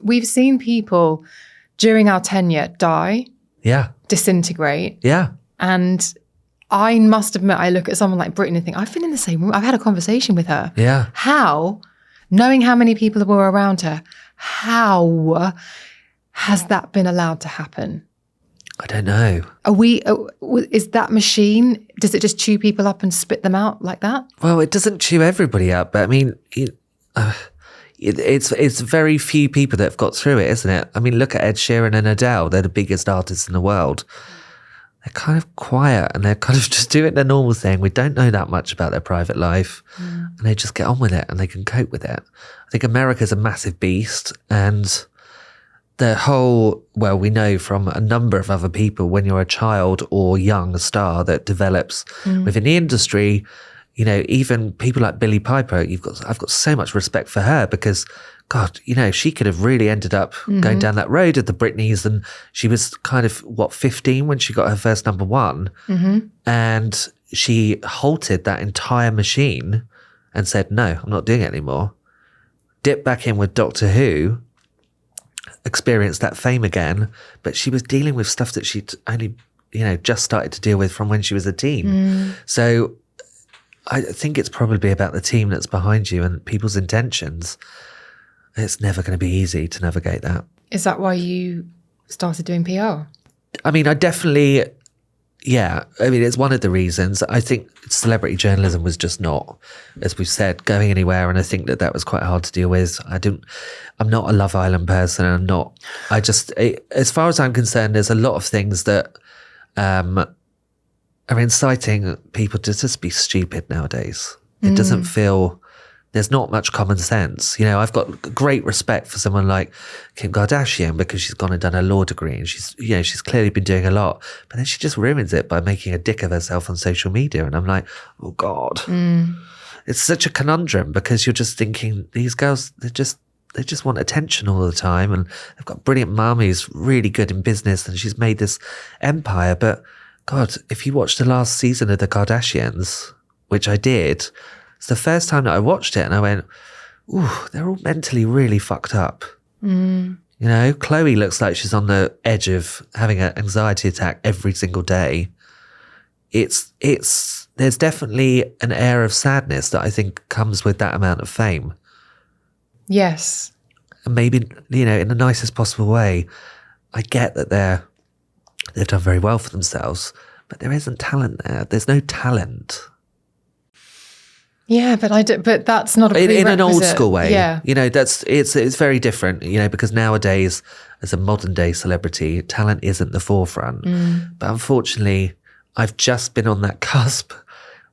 we've seen people during our tenure die, disintegrate. Yeah. And I must admit, I look at someone like Britney and think, I've been in the same room. I've had a conversation with her. Yeah. How, knowing how many people were around her, how has that been allowed to happen? I don't know. Is that machine, does it just chew people up and spit them out like that? Well, it doesn't chew everybody up, but I mean, it's very few people that have got through it, isn't it? I mean, look at Ed Sheeran and Adele. They're the biggest artists in the world. They're kind of quiet and they're kind of just doing their normal thing. We don't know that much about their private life and they just get on with it and they can cope with it. I think America's a massive beast, and the whole, well, we know from a number of other people, when you're a child or young star that develops within the industry, you know, even people like Billie Piper, I've got so much respect for her because, God, you know, she could have really ended up going down that road of the Britneys, and she was kind of, 15 when she got her first number one, and she halted that entire machine and said, no, I'm not doing it anymore. Dipped back in with Doctor Who, experienced that fame again, but she was dealing with stuff that she'd only, you know, just started to deal with from when she was a teen. So I think it's probably about the team that's behind you and people's intentions. It's never going to be easy to navigate that. Is that why you started doing PR? I mean, I definitely, yeah. I mean, it's one of the reasons. I think celebrity journalism was just not, as we've said, going anywhere. And I think that was quite hard to deal with. I'm not a Love Island person. As far as I'm concerned, there's a lot of things that are inciting people to just be stupid nowadays. It doesn't feel, there's not much common sense. You know, I've got great respect for someone like Kim Kardashian because she's gone and done a law degree and she's clearly been doing a lot, but then she just ruins it by making a dick of herself on social media. And I'm like, oh God, it's such a conundrum because you're just thinking these girls, they just want attention all the time, and they've got a brilliant mum who's really good in business and she's made this empire. But God, if you watch the last season of The Kardashians, which I did, it's the first time that I watched it and I went, ooh, they're all mentally really fucked up. You know, Chloe looks like she's on the edge of having an anxiety attack every single day. There's definitely an air of sadness that I think comes with that amount of fame. Yes. And maybe, you know, in the nicest possible way, I get that they've done very well for themselves, but there isn't talent there. There's no talent. Yeah, but that's not a prerequisite. In an old school way. Yeah. You know, it's very different, you know, because nowadays, as a modern day celebrity, talent isn't the forefront. But unfortunately, I've just been on that cusp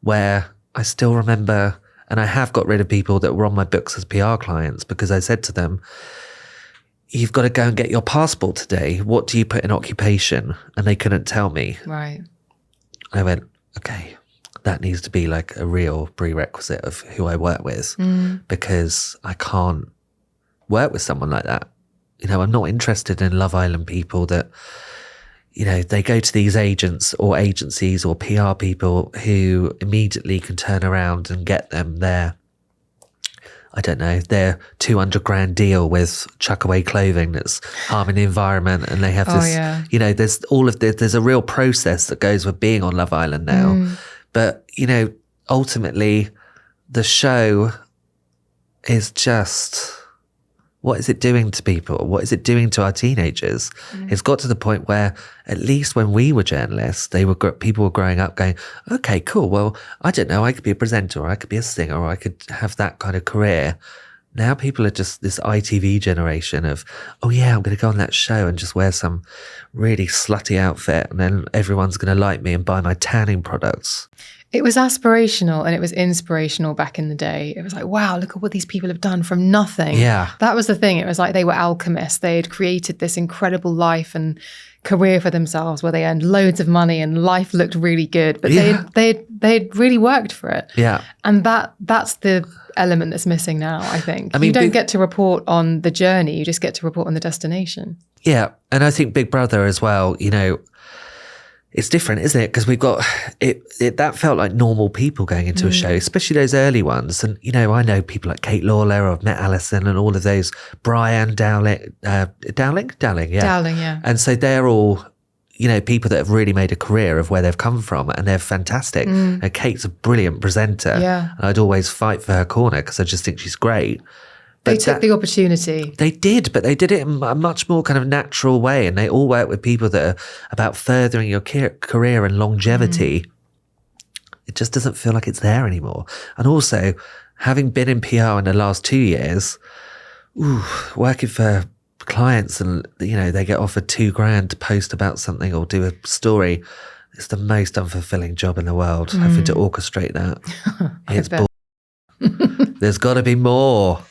where I still remember, and I have got rid of people that were on my books as PR clients because I said to them, you've got to go and get your passport today. What do you put in occupation? And they couldn't tell me. Right. I went, okay, that needs to be like a real prerequisite of who I work with because I can't work with someone like that. You know, I'm not interested in Love Island people that, you know, they go to these agents or agencies or PR people who immediately can turn around and get them their, I don't know, their $200,000 deal with chuck away clothing that's harming the environment. And they have this, you know, there's a real process that goes with being on Love Island now. But, you know, ultimately the show is just, what is it doing to people? What is it doing to our teenagers? It's got to the point where, at least when we were journalists, people were growing up going, okay, cool. Well, I don't know. I could be a presenter, or I could be a singer, or I could have that kind of career. Now people are just this ITV generation of, oh yeah, I'm going to go on that show and just wear some really slutty outfit, and then everyone's going to like me and buy my tanning products. It was aspirational and it was inspirational back in the day. It was like, wow, look at what these people have done from nothing. Yeah. That was the thing. It was like they were alchemists. They had created this incredible life and career for themselves where they earned loads of money and life looked really good. But they'd really worked for it. Yeah. And that's the element that's missing now, I think. I mean, you don't get to report on the journey. You just get to report on the destination. Yeah. And I think Big Brother as well, you know, it's different, isn't it? Because we've got it. That felt like normal people going into a show, especially those early ones. And I know people like Kate Lawler, I've met Alison, and all of those. Brian Dowling, yeah. Dowling, yeah. And so they're all, people that have really made a career of where they've come from, and they're fantastic. And Kate's a brilliant presenter. Yeah. And I'd always fight for her corner because I just think she's great. They took the opportunity. They did, but they did it in a much more kind of natural way. And they all work with people that are about furthering your career and longevity. It just doesn't feel like it's there anymore. And also, having been in PR in the last 2 years, working for clients and, they get offered $2,000 to post about something or do a story. It's the most unfulfilling job in the world, having to orchestrate that. It's There's got to be more.